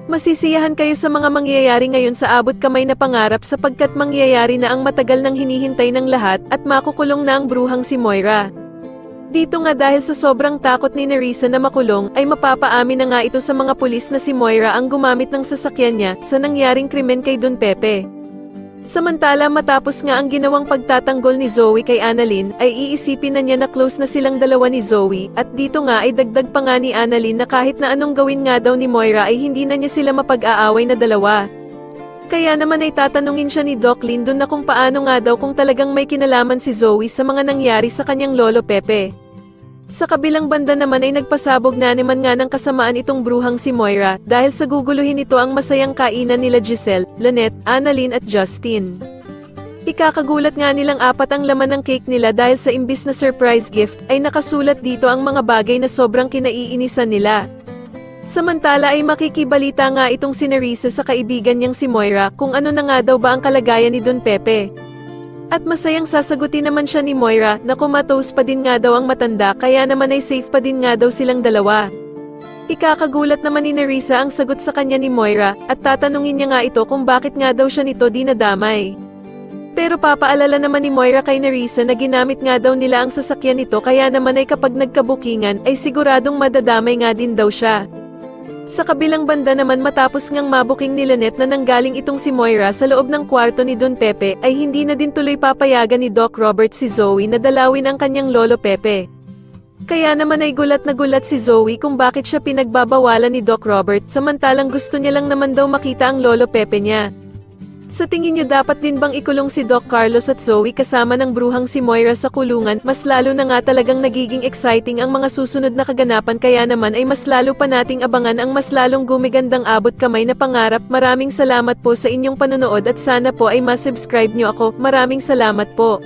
Masisiyahan kayo sa mga mangyayari ngayon sa abot kamay na pangarap sapagkat mangyayari na ang matagal nang hinihintay ng lahat at makukulong na ang bruhang si Moira. Dito nga dahil sa sobrang takot ni Nerissa na makulong ay mapapaamin na nga ito sa mga pulis na si Moira ang gumamit ng sasakyan niya sa nangyaring krimen kay Don Pepe. Samantala matapos nga ang ginawang pagtatanggol ni Zoe kay Annalyn, ay iisipin na niya na close na silang dalawa ni Zoe, at dito nga ay dagdag pa nga ni Annalyn na kahit na anong gawin nga daw ni Moira ay hindi na niya sila mapag-aaway na dalawa. Kaya naman ay tatanungin siya ni Doc Lindon na kung paano nga daw kung talagang may kinalaman si Zoe sa mga nangyari sa kanyang lolo Pepe. Sa kabilang banda naman ay nagpasabog na naman nga ng kasamaan itong bruhang si Moira, dahil sa guguluhin ito ang masayang kainan nila Giselle, Lynette, Annalyn at Justin. Ikakagulat nga nilang apat ang laman ng cake nila dahil sa imbis na surprise gift, ay nakasulat dito ang mga bagay na sobrang kinaiinisan nila. Samantala ay makikibalita nga itong si Nerissa sa kaibigan niyang si Moira kung ano na nga daw ba ang kalagayan ni Don Pepe. At masayang sasagutin naman siya ni Moira na comatose pa din nga daw ang matanda kaya naman ay safe pa din nga daw silang dalawa. Ikakagulat naman ni Nerissa ang sagot sa kanya ni Moira at tatanungin niya nga ito kung bakit nga daw siya nito dinadamay. Pero papaalala naman ni Moira kay Nerissa na ginamit nga daw nila ang sasakyan nito kaya naman ay kapag nagkabukingan ay siguradong madadamay nga din daw siya. Sa kabilang banda naman matapos ngang mabuking ni Lynette na nanggaling itong si Moira sa loob ng kwarto ni Don Pepe ay hindi na din tuloy papayagan ni Doc Robert si Zoe na dalawin ang kanyang lolo Pepe. Kaya naman ay gulat na gulat si Zoe kung bakit siya pinagbabawalan ni Doc Robert samantalang gusto niya lang naman daw makita ang lolo Pepe niya. Sa tingin niyo dapat din bang ikulong si Doc Carlos at Zoe kasama ng bruhang si Moira sa kulungan? Mas lalo na nga talagang nagiging exciting ang mga susunod na kaganapan kaya naman ay mas lalo pa nating abangan ang mas lalong gumigandang abot kamay na pangarap. Maraming salamat po sa inyong panonood at sana po ay ma-subscribe niyo ako. Maraming salamat po.